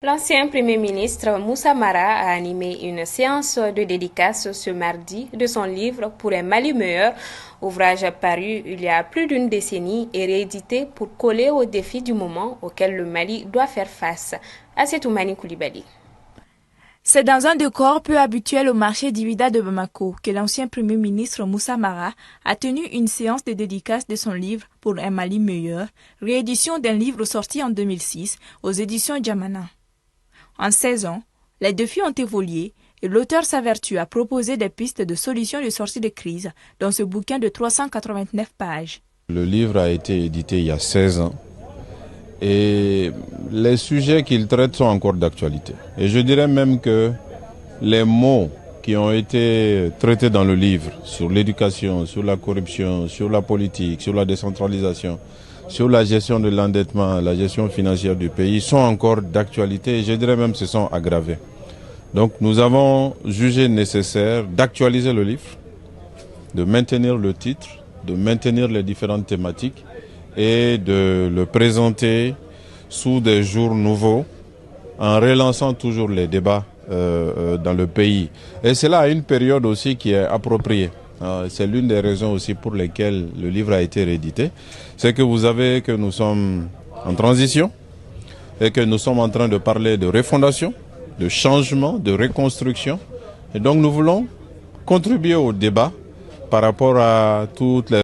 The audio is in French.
L'ancien Premier ministre Moussa Mara a animé une séance de dédicace ce mardi de son livre Pour un Mali meilleur, ouvrage paru il y a plus d'une décennie et réédité pour coller aux défis du moment auquel le Mali doit faire face. Assetoumani Koulibaly. C'est dans un décor peu habituel au marché d'Ivida de Bamako que l'ancien Premier ministre Moussa Mara a tenu une séance de dédicace de son livre Pour un Mali meilleur, réédition d'un livre sorti en 2006 aux éditions Djamana. En 16 ans, les défis ont évolué et l'auteur s'avertue à proposer des pistes de solutions de sortie de crise dans ce bouquin de 389 pages. Le livre a été édité il y a 16 ans et les sujets qu'il traite sont encore d'actualité. Et je dirais même que les mots qui ont été traités dans le livre sur l'éducation, sur la corruption, sur la politique, sur la décentralisation, sur la gestion de l'endettement, la gestion financière du pays sont encore d'actualité et je dirais même se sont aggravés. Donc nous avons jugé nécessaire d'actualiser le livre, de maintenir le titre, de maintenir les différentes thématiques et de le présenter sous des jours nouveaux en relançant toujours les débats dans le pays. Et cela à une période aussi qui est appropriée. C'est l'une des raisons aussi pour lesquelles le livre a été réédité. C'est que vous savez que nous sommes en transition et que nous sommes en train de parler de refondation, de changement, de reconstruction. Et donc nous voulons contribuer au débat par rapport à toutes les